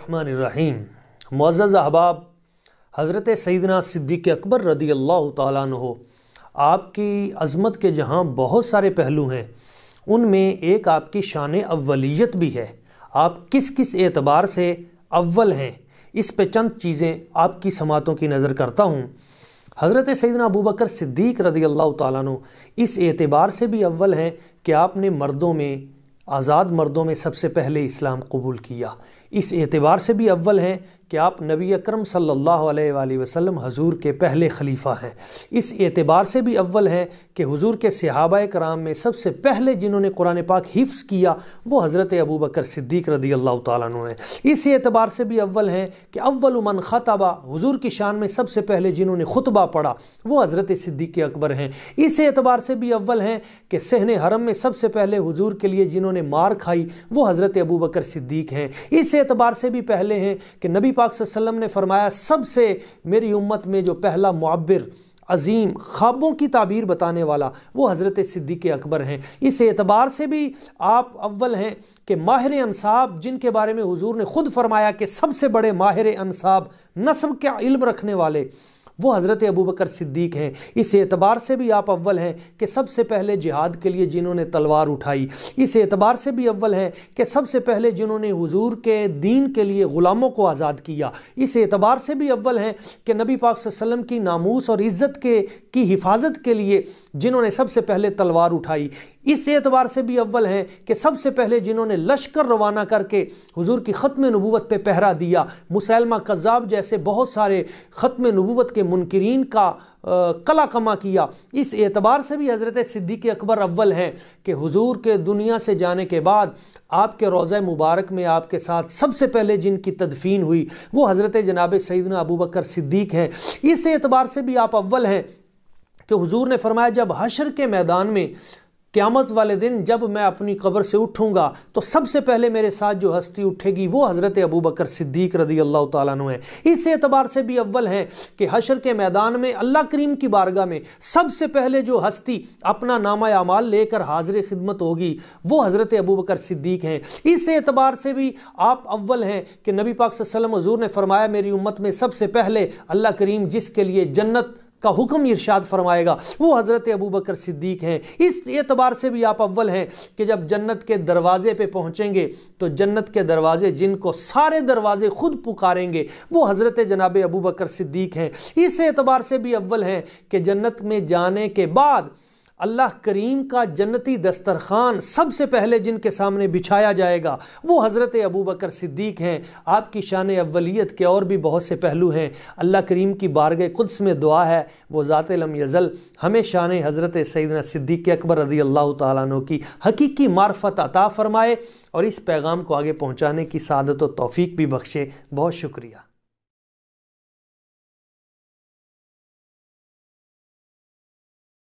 बिस्मिल्लाहिर्रहमानिर्रहीम। मुअज़्ज़ज़ अहबाब, हज़रत सैयदना सिद्दीक़ अकबर रदी अल्लाह ताला अन्हु, आपकी अज़मत के जहाँ बहुत सारे पहलू हैं, उनमें एक आपकी शान अव्वलियत भी है। आप किस किस एतबार से अव्वल हैं, इस पे चंद चीज़ें आपकी समातों की नज़र करता हूँ। हज़रत सैयदना अबू बकर सिद्दीक़ रदी अल्लाह ताला अन्हु इस एतबार से भी अव्वल हैं कि आपने मर्दों में, आज़ाद मर्दों में सबसे पहले इस्लाम कबूल किया। इस एतबार से भी अव्वल हैं कि आप नबी अकरम सल्लल्लाहु अलैहि वसल्लम हुज़ूर के पहले खलीफा हैं। इस एतबार से भी अव्वल हैं कि हुज़ूर के सहाबाए कराम में सबसे पहले जिन्होंने कुरान पाक हिफ्ज़ किया वो हज़रत अबू बकर सिद्दीक़ रदी अल्लाह ताला अन्हु हैं। इस एतबार से भी अव्वल हैं कि अव्वल मन ख़तबा, हुज़ूर की शान में सबसे पहले जिन्होंने खुतबा पढ़ा वो हज़रत सिद्दीक़ अकबर हैं। इस एतबार से भी अव्वल हैं कि सहने हरम में सबसे पहले हुज़ूर के लिए जिन्होंने मार खाई वो हज़रत अबू बकर सिद्दीक़ हैं। इस एतबार से भी पहले हैं कि नबी पाक सल्लल्लाहु अलैहि वसल्लम ने फरमाया सबसे मेरी उम्मत में जो पहला मुअब्बिर, अज़ीम, ख्वाबों की ताबीर बताने वाला वो हज़रत सिद्दीक़ अकबर हैं। इस एतबार से भी आप अव्वल हैं कि माहिर अंसाब, जिनके बारे में हुज़ूर ने ख़ुद फरमाया कि सबसे बड़े माहिर अंसाब, नस्ब का इल्म रखने वाले वो हज़रत अबू बकर सिद्दीक़ हैं। इस एतबार से भी आप अव्वल हैं कि सबसे पहले जिहाद के लिए जिन्होंने तलवार उठाई। इस एतबार से भी अव्वल हैं कि सबसे पहले जिन्होंने हुज़ूर के दीन के लिए ग़ुलामों को आज़ाद किया। इस एतबार से भी अव्वल हैं कि नबी पाक सल्लल्लाहु अलैहि वसल्लम की नामूस और इज़्ज़त की हिफाजत के लिए जिन्होंने सबसे पहले तलवार उठाई। इस एतबार से भी अव्वल हैं कि सबसे पहले जिन्होंने लश्कर रवाना करके हुज़ूर की ख़त्म नबूवत पे पहरा दिया। मुसैलमा कज़्ज़ाब जैसे बहुत सारे ख़त्म नबूवत के मुनकिरीन का कला कमा किया। इस एतबार से भी हज़रत सिद्दीक़ अकबर अव्वल हैं कि हुज़ूर के दुनिया से जाने के बाद आपके रोज़ा मुबारक में आपके साथ सबसे पहले जिनकी तदफीन हुई वो हज़रत जनाब सैयदना अबू बकर सिद्दीक़ हैं। इस एतबार से भी आप अव्वल हैं कि हुज़ूर ने फरमाया जब हशर के मैदान में क़यामत वाले दिन जब मैं अपनी कब्र से उठूँगा तो सबसे पहले मेरे साथ जो हस्ती उठेगी वो हज़रत अबू बकर सिद्दीक़ रदी अल्लाह ताला अन्हु है। इस एतबार से भी अव्वल हैं कि हशर के मैदान में अल्लाह करीम की बारगाह में सबसे पहले जो हस्ती अपना नामा अमाल लेकर हाज़िर खिदमत होगी वो हज़रत अबू बकर सिद्दीक़ हैं। इस एतबार से भी आप अव्वल हैं कि नबी पाक सल्लल्लाहु अलैहि वसल्लम हुज़ूर ने फरमाया मेरी उम्मत में सबसे पहले अल्लाह करीम जिसके लिए जन्नत का हुक्म इरशाद फरमाएगा वो हज़रत अबू बकर सिद्दीक़ हैं। इस एतबार से भी आप अव्वल हैं कि जब जन्नत के दरवाज़े पे पहुँचेंगे तो जन्नत के दरवाज़े जिनको सारे दरवाज़े खुद पुकारेंगे वो हज़रत जनाब अबू बकर सिद्दीक़ हैं। इस एतबार से भी अव्वल हैं कि जन्नत में जाने के बाद अल्लाह करीम का जन्नती दस्तरखान सबसे पहले जिनके सामने बिछाया जाएगा वो हज़रत अबू बकर सिद्दीक़ हैं। आपकी शान अव्वलियत के और भी बहुत से पहलू हैं। अल्लाह करीम की बारगाह कुद्स में दुआ है वो ज़ात लम यज़ल हमें शान हज़रत सैयदना सिद्दीक़ अकबर रदी अल्लाह ताला अन्हु की हकीकी मार्फत अता फ़रमाए और इस पैगाम को आगे पहुँचाने की सादत व तौफ़ीक भी बख्शे। बहुत शुक्रिया।